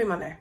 Happy Monday.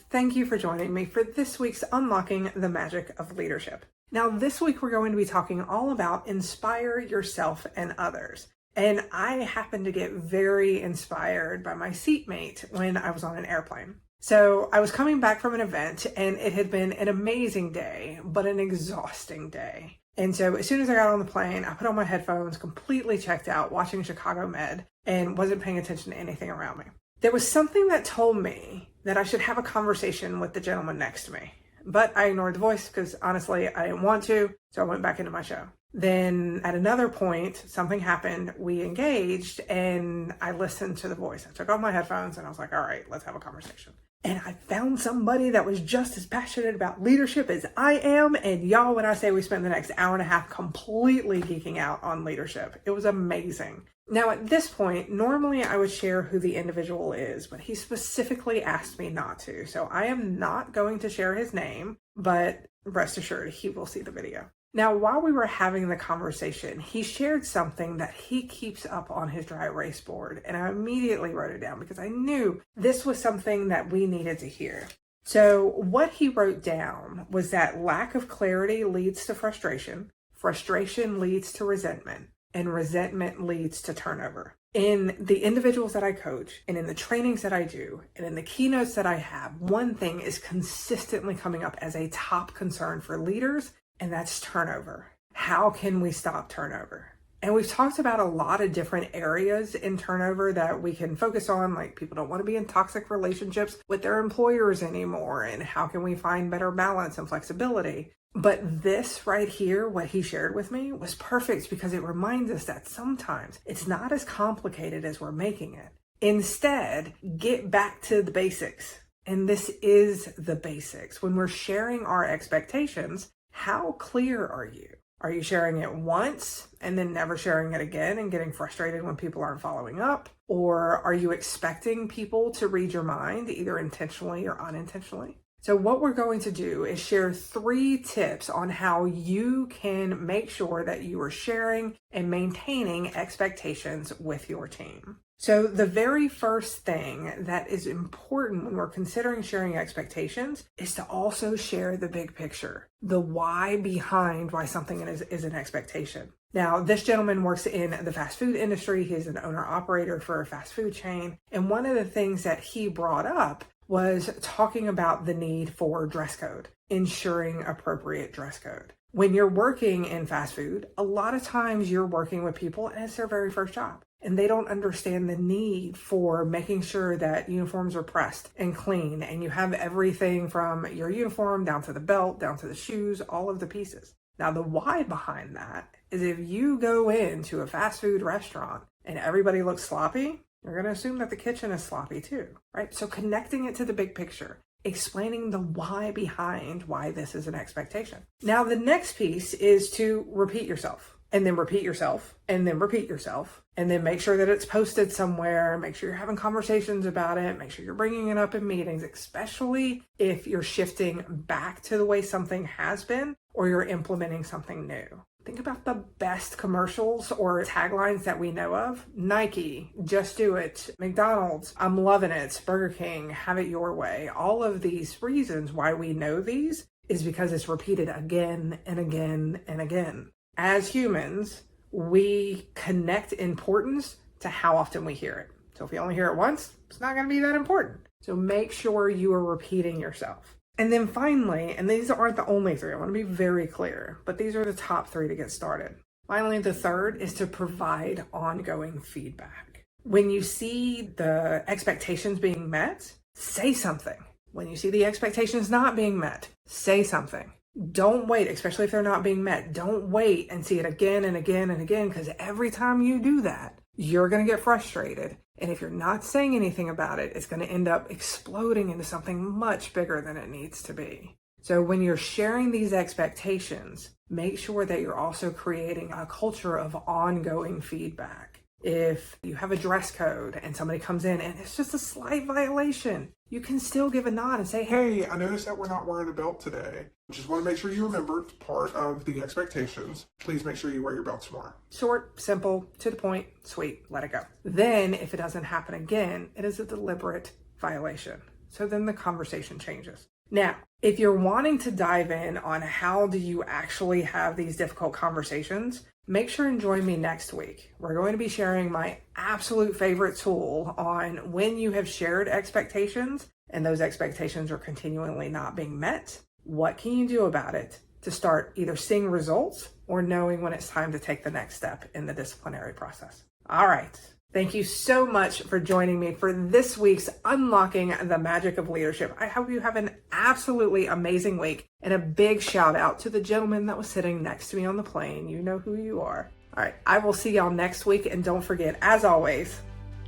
Thank you for joining me for this week's Unlocking the Magic of Leadership. Now, this week we're going to be talking all about inspire yourself and others. And I happened to get very inspired by my seatmate when I was on an airplane. So I was coming back from an event and it had been an amazing day, but an exhausting day. And so as soon as I got on the plane, I put on my headphones, completely checked out, watching Chicago Med, and wasn't paying attention to anything around me. There was something that told me that I should have a conversation with the gentleman next to me. But I ignored the voice because honestly, I didn't want to. So I went back into my show. Then at another point, something happened. We engaged and I listened to the voice. I took off my headphones and I was like, all right, let's have a conversation. And I found somebody that was just as passionate about leadership as I am. And y'all, when I say we spent the next hour and a half completely geeking out on leadership, it was amazing. Now, at this point, normally I would share who the individual is, but he specifically asked me not to. So I am not going to share his name, but rest assured, he will see the video. Now, while we were having the conversation, he shared something that he keeps up on his dry erase board, and I immediately wrote it down because I knew this was something that we needed to hear. So what he wrote down was that lack of clarity leads to frustration, frustration leads to resentment, and resentment leads to turnover. In the individuals that I coach and in the trainings that I do and in the keynotes that I have, one thing is consistently coming up as a top concern for leaders, and that's turnover. How can we stop turnover? And we've talked about a lot of different areas in turnover that we can focus on, like people don't want to be in toxic relationships with their employers anymore, and how can we find better balance and flexibility? But this right here, what he shared with me, was perfect because it reminds us that sometimes it's not as complicated as we're making it. Instead, get back to the basics. And this is the basics. When we're sharing our expectations, how clear are you? Are you sharing it once and then never sharing it again and getting frustrated when people aren't following up? Or are you expecting people to read your mind, either intentionally or unintentionally? So what we're going to do is share 3 tips on how you can make sure that you are sharing and maintaining expectations with your team. So the very first thing that is important when we're considering sharing expectations is to also share the big picture, the why behind why something is an expectation. Now, this gentleman works in the fast food industry. He's an owner-operator for a fast food chain. And one of the things that he brought up was talking about the need for dress code, ensuring appropriate dress code. When you're working in fast food, a lot of times you're working with people and it's their very first job. And they don't understand the need for making sure that uniforms are pressed and clean. And you have everything from your uniform down to the belt, down to the shoes, all of the pieces. Now, the why behind that is if you go into a fast food restaurant and everybody looks sloppy, you're going to assume that the kitchen is sloppy too, right? So connecting it to the big picture, explaining the why behind why this is an expectation. Now, the next piece is to repeat yourself. And then repeat yourself, and then repeat yourself, and then make sure that it's posted somewhere, make sure you're having conversations about it, make sure you're bringing it up in meetings, especially if you're shifting back to the way something has been or you're implementing something new. Think about the best commercials or taglines that we know of. Nike, Just Do It, McDonald's, I'm loving it, Burger King, Have It Your Way. All of these reasons why we know these is because it's repeated again and again and again. As humans, we connect importance to how often we hear it. So if you only hear it once, it's not going to be that important. So make sure you are repeating yourself. And then finally, and these aren't the only 3, I want to be very clear, but these are the top 3 to get started. Finally, the third is to provide ongoing feedback. When you see the expectations being met, say something. When you see the expectations not being met, say something. Don't wait, especially if they're not being met. Don't wait and see it again and again and again, because every time you do that, you're going to get frustrated. And if you're not saying anything about it, it's going to end up exploding into something much bigger than it needs to be. So when you're sharing these expectations, make sure that you're also creating a culture of ongoing feedback. If you have a dress code and somebody comes in and it's just a slight violation, you can still give a nod and say, hey, I noticed that we're not wearing a belt today. Just want to make sure you remember it's part of the expectations. Please make sure you wear your belt tomorrow. Short, simple, to the point, sweet, let it go. Then if it doesn't happen again, it is a deliberate violation. So then the conversation changes. Now, if you're wanting to dive in on how do you actually have these difficult conversations, make sure and join me next week. We're going to be sharing my absolute favorite tool on when you have shared expectations and those expectations are continually not being met. What can you do about it to start either seeing results or knowing when it's time to take the next step in the disciplinary process? All right. Thank you so much for joining me for this week's Unlocking the Magic of Leadership. I hope you have an absolutely amazing week, and a big shout out to the gentleman that was sitting next to me on the plane. You know who you are. All right, I will see y'all next week, and don't forget, as always,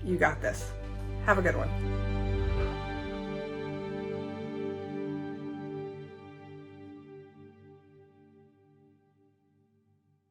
you got this. Have a good one.